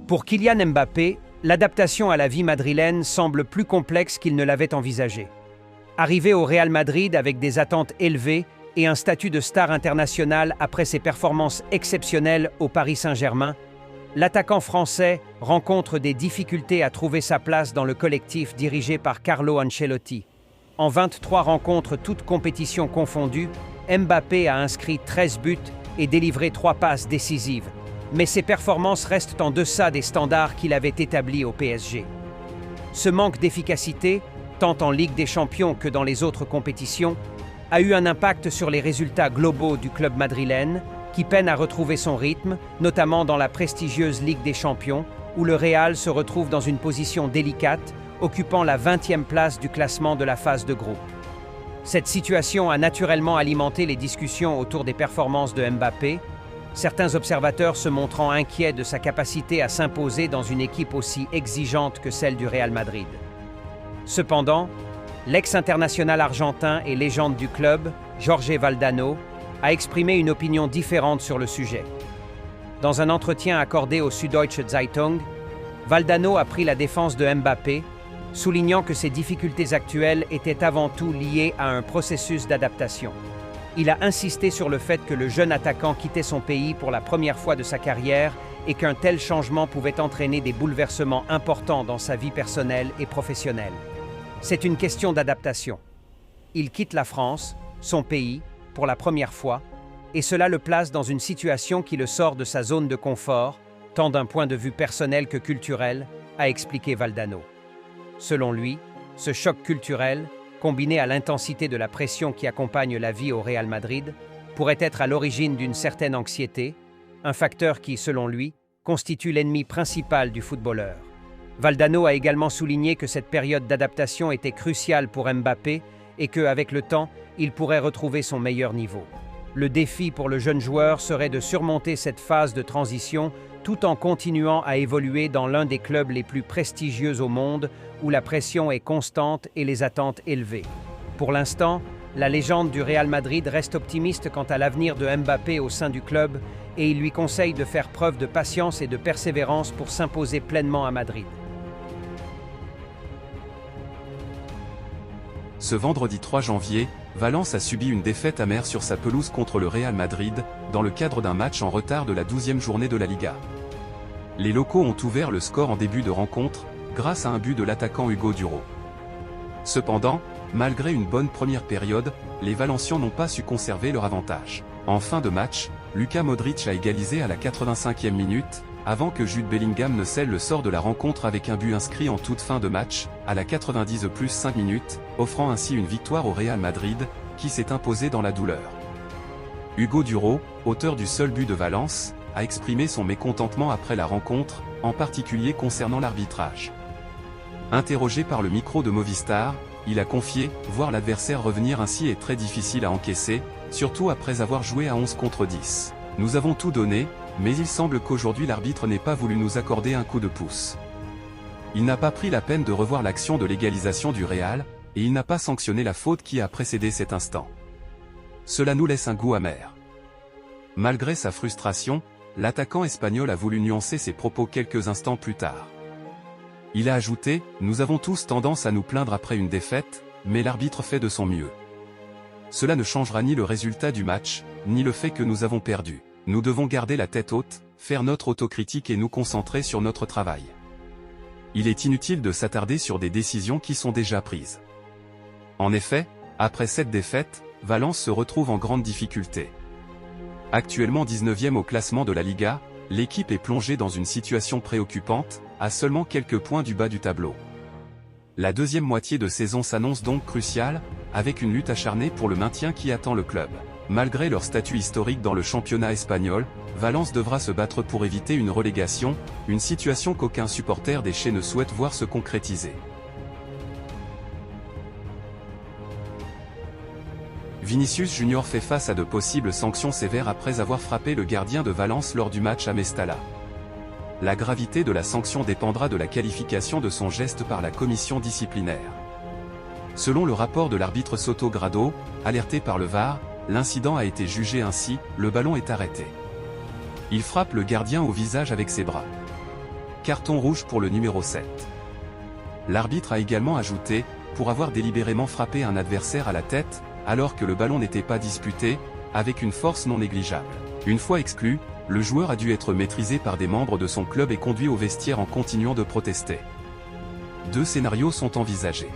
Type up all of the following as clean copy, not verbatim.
Pour Kylian Mbappé, l'adaptation à la vie madrilène semble plus complexe qu'il ne l'avait envisagé. Arrivé au Real Madrid avec des attentes élevées et un statut de star international après ses performances exceptionnelles au Paris Saint-Germain, l'attaquant français rencontre des difficultés à trouver sa place dans le collectif dirigé par Carlo Ancelotti. En 23 rencontres, toutes compétitions confondues, Mbappé a inscrit 13 buts et délivré 3 passes décisives. Mais ses performances restent en deçà des standards qu'il avait établis au PSG. Ce manque d'efficacité, tant en Ligue des Champions que dans les autres compétitions, a eu un impact sur les résultats globaux du club madrilène, qui peine à retrouver son rythme, notamment dans la prestigieuse Ligue des Champions, où le Real se retrouve dans une position délicate, occupant la 20e place du classement de la phase de groupe. Cette situation a naturellement alimenté les discussions autour des performances de Mbappé, certains observateurs se montrant inquiets de sa capacité à s'imposer dans une équipe aussi exigeante que celle du Real Madrid. Cependant, l'ex-international argentin et légende du club, Jorge Valdano, a exprimé une opinion différente sur le sujet. Dans un entretien accordé au Süddeutsche Zeitung, Valdano a pris la défense de Mbappé, soulignant que ses difficultés actuelles étaient avant tout liées à un processus d'adaptation. Il a insisté sur le fait que le jeune attaquant quittait son pays pour la première fois de sa carrière et qu'un tel changement pouvait entraîner des bouleversements importants dans sa vie personnelle et professionnelle. C'est une question d'adaptation. Il quitte la France, son pays, pour la première fois, et cela le place dans une situation qui le sort de sa zone de confort, tant d'un point de vue personnel que culturel, a expliqué Valdano. Selon lui, ce choc culturel, combiné à l'intensité de la pression qui accompagne la vie au Real Madrid, pourrait être à l'origine d'une certaine anxiété, un facteur qui, selon lui, constitue l'ennemi principal du footballeur. Valdano a également souligné que cette période d'adaptation était cruciale pour Mbappé et qu'avec le temps, il pourrait retrouver son meilleur niveau. Le défi pour le jeune joueur serait de surmonter cette phase de transition tout en continuant à évoluer dans l'un des clubs les plus prestigieux au monde, où la pression est constante et les attentes élevées. Pour l'instant, la légende du Real Madrid reste optimiste quant à l'avenir de Mbappé au sein du club et il lui conseille de faire preuve de patience et de persévérance pour s'imposer pleinement à Madrid. Ce vendredi 3 janvier, Valence a subi une défaite amère sur sa pelouse contre le Real Madrid, dans le cadre d'un match en retard de la 12e journée de la Liga. Les locaux ont ouvert le score en début de rencontre, grâce à un but de l'attaquant Hugo Duro. Cependant, malgré une bonne première période, les Valencians n'ont pas su conserver leur avantage. En fin de match, Luka Modric a égalisé à la 85e minute, avant que Jude Bellingham ne scelle le sort de la rencontre avec un but inscrit en toute fin de match, à la 90 plus 5 minutes, offrant ainsi une victoire au Real Madrid, qui s'est imposé dans la douleur. Hugo Duro, auteur du seul but de Valence, a exprimé son mécontentement après la rencontre, en particulier concernant l'arbitrage. Interrogé par le micro de Movistar, il a confié « Voir l'adversaire revenir ainsi est très difficile à encaisser, surtout après avoir joué à 11 contre 10. Nous avons tout donné, mais il semble qu'aujourd'hui l'arbitre n'ait pas voulu nous accorder un coup de pouce. Il n'a pas pris la peine de revoir l'action de l'égalisation du Real, et il n'a pas sanctionné la faute qui a précédé cet instant. Cela nous laisse un goût amer. » Malgré sa frustration, l'attaquant espagnol a voulu nuancer ses propos quelques instants plus tard. Il a ajouté « Nous avons tous tendance à nous plaindre après une défaite, mais l'arbitre fait de son mieux. Cela ne changera ni le résultat du match, ni le fait que nous avons perdu. Nous devons garder la tête haute, faire notre autocritique et nous concentrer sur notre travail. Il est inutile de s'attarder sur des décisions qui sont déjà prises. » En effet, après cette défaite, Valence se retrouve en grande difficulté. Actuellement 19e au classement de la Liga, l'équipe est plongée dans une situation préoccupante, à seulement quelques points du bas du tableau. La deuxième moitié de saison s'annonce donc cruciale, avec une lutte acharnée pour le maintien qui attend le club. Malgré leur statut historique dans le championnat espagnol, Valence devra se battre pour éviter une relégation, une situation qu'aucun supporter des Chais ne souhaite voir se concrétiser. Vinicius Junior fait face à de possibles sanctions sévères après avoir frappé le gardien de Valence lors du match à Mestalla. La gravité de la sanction dépendra de la qualification de son geste par la commission disciplinaire. Selon le rapport de l'arbitre Soto Grado, alerté par le VAR, l'incident a été jugé ainsi, le ballon est arrêté. Il frappe le gardien au visage avec ses bras. carton rouge pour le numéro 7. L'arbitre a également ajouté, pour avoir délibérément frappé un adversaire à la tête, alors que le ballon n'était pas disputé, avec une force non négligeable. Une fois exclu, le joueur a dû être maîtrisé par des membres de son club et conduit au vestiaire en continuant de protester. Deux scénarios sont envisagés.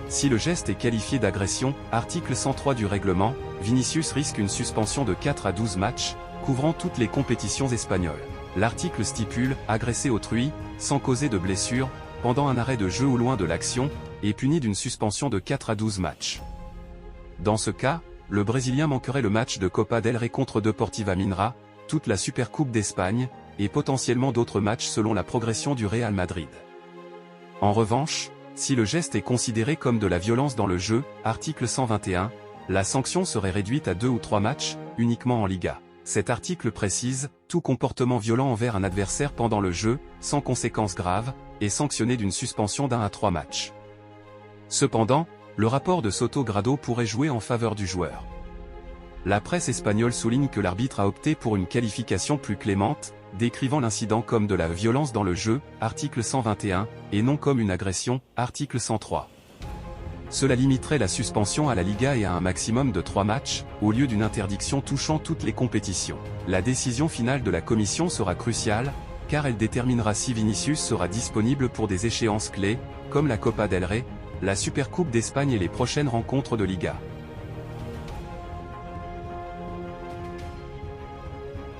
Si le geste est qualifié d'agression, article 103 du règlement, Vinicius risque une suspension de 4 à 12 matchs, couvrant toutes les compétitions espagnoles. L'article stipule « agresser autrui, sans causer de blessure, pendant un arrêt de jeu ou loin de l'action, est puni d'une suspension de 4 à 12 matchs. » Dans ce cas, le Brésilien manquerait le match de Copa del Rey contre Deportiva Minra, toute la Supercoupe d'Espagne, et potentiellement d'autres matchs selon la progression du Real Madrid. En revanche, si le geste est considéré comme de la violence dans le jeu, article 121, la sanction serait réduite à 2 ou 3 matchs, uniquement en Liga. Cet article précise, tout comportement violent envers un adversaire pendant le jeu, sans conséquences graves, est sanctionné d'une suspension d'1 à 3 matchs. Cependant, le rapport de Soto Grado pourrait jouer en faveur du joueur. La presse espagnole souligne que l'arbitre a opté pour une qualification plus clémente, décrivant l'incident comme de la violence dans le jeu, article 121, et non comme une agression, article 103. Cela limiterait la suspension à la Liga et à un maximum de 3 matchs, au lieu d'une interdiction touchant toutes les compétitions. La décision finale de la commission sera cruciale, car elle déterminera si Vinicius sera disponible pour des échéances clés, comme la Copa del Rey, la Supercoupe d'Espagne et les prochaines rencontres de Liga.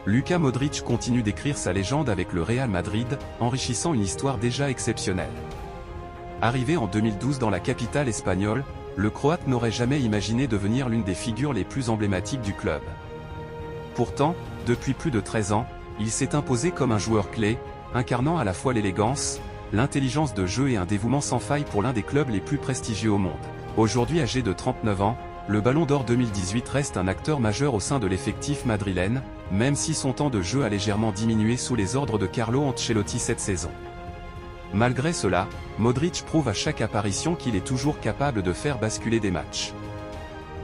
Luka Modric continue d'écrire sa légende avec le Real Madrid, enrichissant une histoire déjà exceptionnelle. Arrivé en 2012 dans la capitale espagnole, le Croate n'aurait jamais imaginé devenir l'une des figures les plus emblématiques du club. Pourtant, depuis plus de 13 ans, il s'est imposé comme un joueur clé, incarnant à la fois l'élégance, l'intelligence de jeu et un dévouement sans faille pour l'un des clubs les plus prestigieux au monde. Aujourd'hui âgé de 39 ans, le Ballon d'Or 2018 reste un acteur majeur au sein de l'effectif madrilène, même si son temps de jeu a légèrement diminué sous les ordres de Carlo Ancelotti cette saison. Malgré cela, Modric prouve à chaque apparition qu'il est toujours capable de faire basculer des matchs.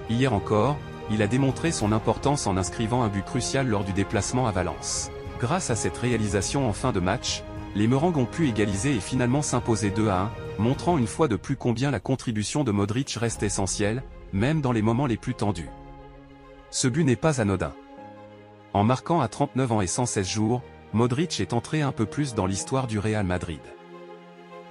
Hier encore, il a démontré son importance en inscrivant un but crucial lors du déplacement à Valence. Grâce à cette réalisation en fin de match, les Merengues ont pu égaliser et finalement s'imposer 2 à 1, montrant une fois de plus combien la contribution de Modric reste essentielle, même dans les moments les plus tendus. Ce but n'est pas anodin. En marquant à 39 ans et 116 jours, Modric est entré un peu plus dans l'histoire du Real Madrid.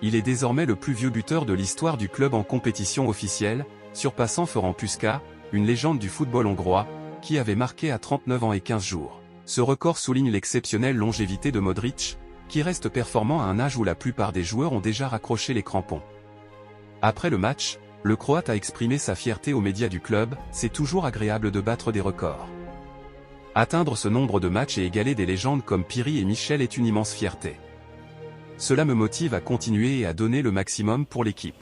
Il est désormais le plus vieux buteur de l'histoire du club en compétition officielle, surpassant Ferenc Puskás, une légende du football hongrois, qui avait marqué à 39 ans et 15 jours. Ce record souligne l'exceptionnelle longévité de Modric, qui reste performant à un âge où la plupart des joueurs ont déjà raccroché les crampons. Après le match, le Croate a exprimé sa fierté aux médias du club, c'est toujours agréable de battre des records. Atteindre ce nombre de matchs et égaler des légendes comme Piri et Michel est une immense fierté. Cela me motive à continuer et à donner le maximum pour l'équipe.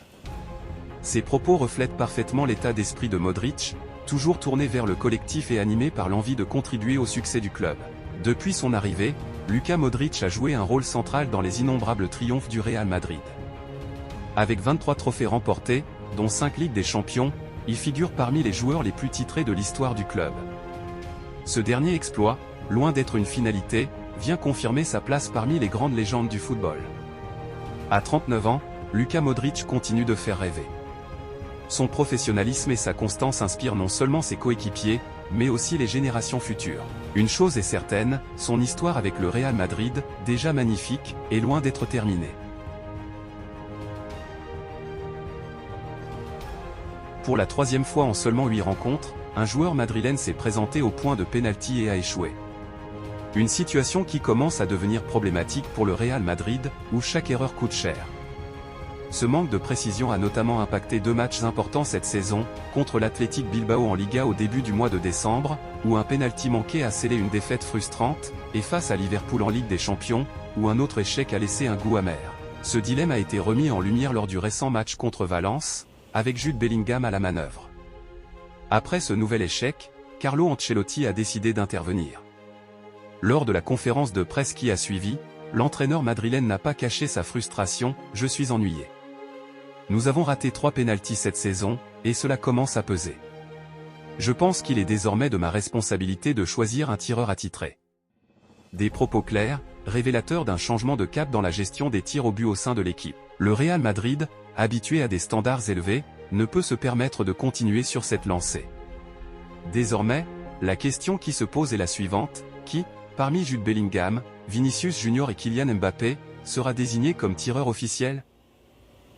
Ces propos reflètent parfaitement l'état d'esprit de Modric, toujours tourné vers le collectif et animé par l'envie de contribuer au succès du club. Depuis son arrivée, Luka Modric a joué un rôle central dans les innombrables triomphes du Real Madrid. Avec 23 trophées remportés, dont 5 Ligues des Champions, il figure parmi les joueurs les plus titrés de l'histoire du club. Ce dernier exploit, loin d'être une finalité, vient confirmer sa place parmi les grandes légendes du football. À 39 ans, Luka Modric continue de faire rêver. Son professionnalisme et sa constance inspirent non seulement ses coéquipiers, mais aussi les générations futures. Une chose est certaine, son histoire avec le Real Madrid, déjà magnifique, est loin d'être terminée. Pour la 3e fois en seulement 8 rencontres, un joueur madrilène s'est présenté au point de pénalty et a échoué. Une situation qui commence à devenir problématique pour le Real Madrid, où chaque erreur coûte cher. Ce manque de précision a notamment impacté 2 matchs importants cette saison, contre l'Athletic Bilbao en Liga au début du mois de décembre, où un pénalty manqué a scellé une défaite frustrante, et face à Liverpool en Ligue des Champions, où un autre échec a laissé un goût amer. Ce dilemme a été remis en lumière lors du récent match contre Valence, avec Jude Bellingham à la manœuvre. Après ce nouvel échec, Carlo Ancelotti a décidé d'intervenir. Lors de la conférence de presse qui a suivi, l'entraîneur madrilène n'a pas caché sa frustration, « Je suis ennuyé. Nous avons raté 3 pénaltys cette saison, et cela commence à peser. Je pense qu'il est désormais de ma responsabilité de choisir un tireur attitré. » Des propos clairs, révélateur d'un changement de cap dans la gestion des tirs au but au sein de l'équipe. Le Real Madrid, habitué à des standards élevés, ne peut se permettre de continuer sur cette lancée. Désormais, la question qui se pose est la suivante: qui, parmi Jude Bellingham, Vinicius Junior et Kylian Mbappé, sera désigné comme tireur officiel?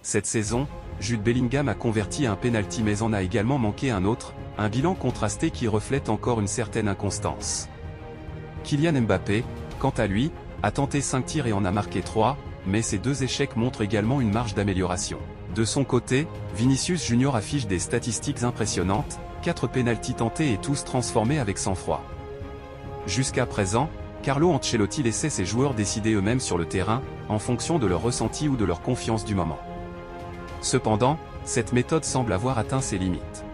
Cette saison, Jude Bellingham a converti un penalty mais en a également manqué un autre, un bilan contrasté qui reflète encore une certaine inconstance. Kylian Mbappé, quant à lui, a tenté 5 tirs et en a marqué 3, mais ces 2 échecs montrent également une marge d'amélioration. De son côté, Vinicius Junior affiche des statistiques impressionnantes, 4 pénaltys tentés et tous transformés avec sang-froid. Jusqu'à présent, Carlo Ancelotti laissait ses joueurs décider eux-mêmes sur le terrain, en fonction de leur ressenti ou de leur confiance du moment. Cependant, cette méthode semble avoir atteint ses limites.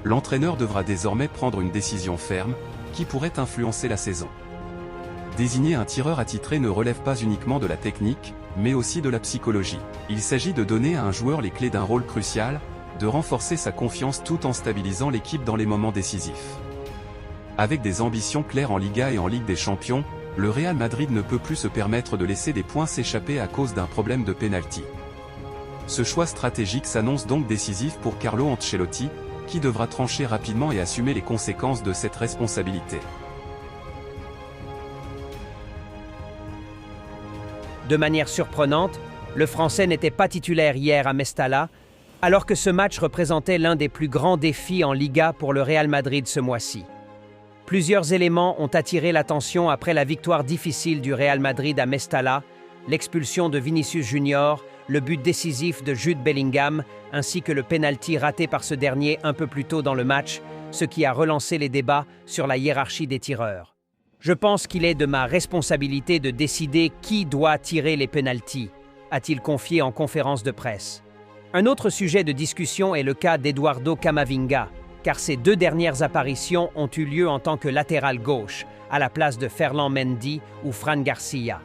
L'entraîneur devra désormais prendre une décision ferme, qui pourrait influencer la saison. Désigner un tireur attitré ne relève pas uniquement de la technique, mais aussi de la psychologie. Il s'agit de donner à un joueur les clés d'un rôle crucial, de renforcer sa confiance tout en stabilisant l'équipe dans les moments décisifs. Avec des ambitions claires en Liga et en Ligue des Champions, le Real Madrid ne peut plus se permettre de laisser des points s'échapper à cause d'un problème de pénalty. Ce choix stratégique s'annonce donc décisif pour Carlo Ancelotti, qui devra trancher rapidement et assumer les conséquences de cette responsabilité. De manière surprenante, le Français n'était pas titulaire hier à Mestalla, alors que ce match représentait l'un des plus grands défis en Liga pour le Real Madrid ce mois-ci. Plusieurs éléments ont attiré l'attention après la victoire difficile du Real Madrid à Mestalla, l'expulsion de Vinicius Junior, le but décisif de Jude Bellingham, ainsi que le pénalty raté par ce dernier un peu plus tôt dans le match, ce qui a relancé les débats sur la hiérarchie des tireurs. Je pense qu'il est de ma responsabilité de décider qui doit tirer les pénaltys, a-t-il confié en conférence de presse. Un autre sujet de discussion est le cas d'Eduardo Camavinga, car ses 2 dernières apparitions ont eu lieu en tant que latéral gauche, à la place de Ferland Mendy ou Fran Garcia.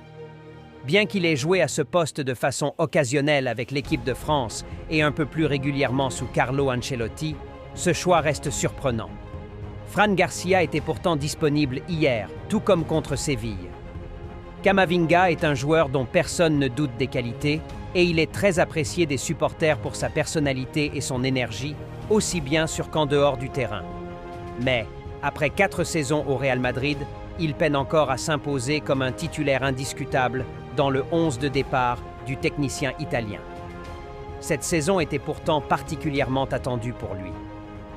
Bien qu'il ait joué à ce poste de façon occasionnelle avec l'équipe de France et un peu plus régulièrement sous Carlo Ancelotti, ce choix reste surprenant. Fran Garcia était pourtant disponible hier, tout comme contre Séville. Camavinga est un joueur dont personne ne doute des qualités et il est très apprécié des supporters pour sa personnalité et son énergie, aussi bien sur qu'en dehors du terrain. Mais, après 4 saisons au Real Madrid, il peine encore à s'imposer comme un titulaire indiscutable dans le 11 de départ du technicien italien. Cette saison était pourtant particulièrement attendue pour lui.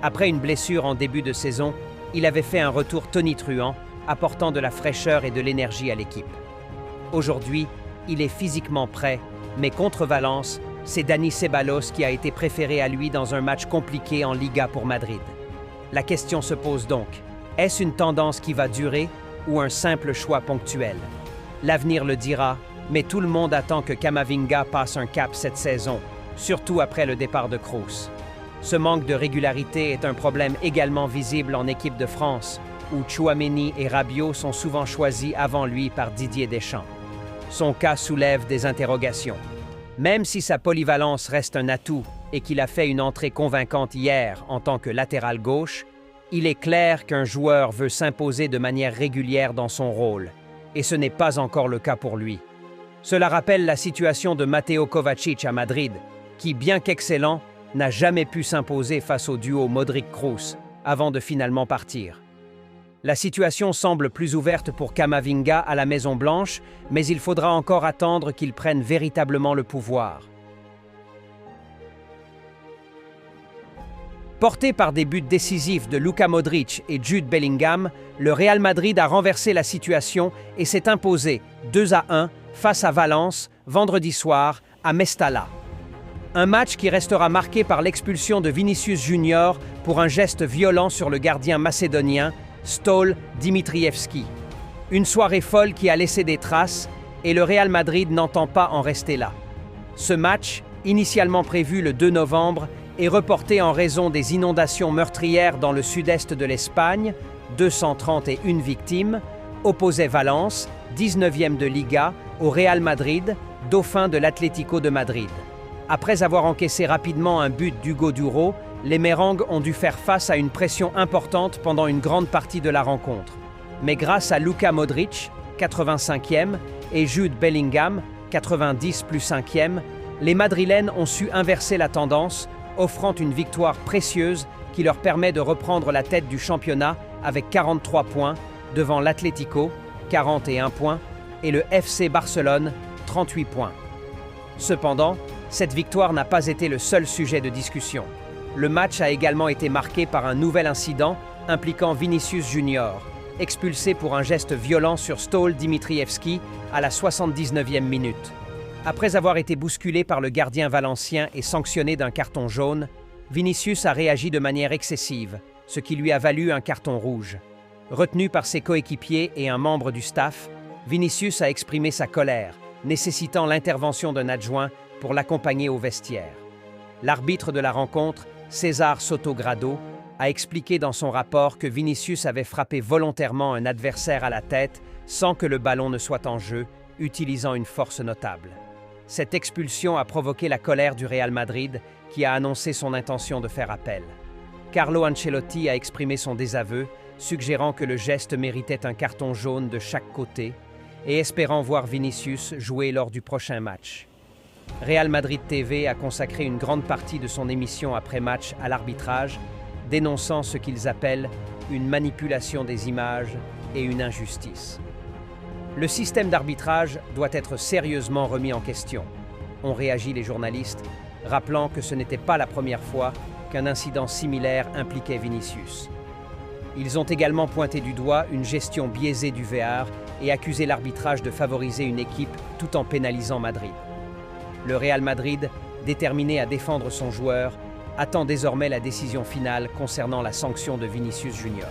Après une blessure en début de saison, il avait fait un retour tonitruant, apportant de la fraîcheur et de l'énergie à l'équipe. Aujourd'hui, il est physiquement prêt, mais contre Valence, c'est Dani Ceballos qui a été préféré à lui dans un match compliqué en Liga pour Madrid. La question se pose donc, est-ce une tendance qui va durer ou un simple choix ponctuel? L'avenir le dira, mais tout le monde attend que Camavinga passe un cap cette saison, surtout après le départ de Kroos. Ce manque de régularité est un problème également visible en équipe de France, où Tchouaméni et Rabiot sont souvent choisis avant lui par Didier Deschamps. Son cas soulève des interrogations. Même si sa polyvalence reste un atout et qu'il a fait une entrée convaincante hier en tant que latéral gauche, il est clair qu'un joueur veut s'imposer de manière régulière dans son rôle, et ce n'est pas encore le cas pour lui. Cela rappelle la situation de Mateo Kovacic à Madrid, qui, bien qu'excellent, n'a jamais pu s'imposer face au duo Modric-Kroos avant de finalement partir. La situation semble plus ouverte pour Camavinga à la Maison-Blanche, mais il faudra encore attendre qu'il prenne véritablement le pouvoir. Porté par des buts décisifs de Luka Modric et Jude Bellingham, le Real Madrid a renversé la situation et s'est imposé 2-1 face à Valence vendredi soir à Mestalla. Un match qui restera marqué par l'expulsion de Vinicius Junior pour un geste violent sur le gardien macédonien Stol Dimitrievski. Une soirée folle qui a laissé des traces et le Real Madrid n'entend pas en rester là. Ce match, initialement prévu le 2 novembre, est reporté en raison des inondations meurtrières dans le sud-est de l'Espagne, 231 victimes, opposait Valence, 19e de Liga, au Real Madrid, dauphin de l'Atlético de Madrid. Après avoir encaissé rapidement un but d'Hugo Duro, les Merengues ont dû faire face à une pression importante pendant une grande partie de la rencontre. Mais grâce à Luka Modric, 85e, et Jude Bellingham, 90 plus 5e, les Madrilènes ont su inverser la tendance, offrant une victoire précieuse qui leur permet de reprendre la tête du championnat avec 43 points, devant l'Atlético, 41 points, et le FC Barcelone, 38 points. Cependant, cette victoire n'a pas été le seul sujet de discussion. Le match a également été marqué par un nouvel incident impliquant Vinicius Junior, expulsé pour un geste violent sur Ståle Dimitrievski à la 79e minute. Après avoir été bousculé par le gardien valencien et sanctionné d'un carton jaune, Vinicius a réagi de manière excessive, ce qui lui a valu un carton rouge. Retenu par ses coéquipiers et un membre du staff, Vinicius a exprimé sa colère, nécessitant l'intervention d'un adjoint pour l'accompagner au vestiaire. L'arbitre de la rencontre, César Sotogrado, a expliqué dans son rapport que Vinicius avait frappé volontairement un adversaire à la tête sans que le ballon ne soit en jeu, utilisant une force notable. Cette expulsion a provoqué la colère du Real Madrid, qui a annoncé son intention de faire appel. Carlo Ancelotti a exprimé son désaveu, suggérant que le geste méritait un carton jaune de chaque côté et espérant voir Vinicius jouer lors du prochain match. Real Madrid TV a consacré une grande partie de son émission après-match à l'arbitrage, dénonçant ce qu'ils appellent une manipulation des images et une injustice. Le système d'arbitrage doit être sérieusement remis en question, ont réagi les journalistes, rappelant que ce n'était pas la première fois qu'un incident similaire impliquait Vinicius. Ils ont également pointé du doigt une gestion biaisée du VAR et accusé l'arbitrage de favoriser une équipe tout en pénalisant Madrid. Le Real Madrid, déterminé à défendre son joueur, attend désormais la décision finale concernant la sanction de Vinicius Junior.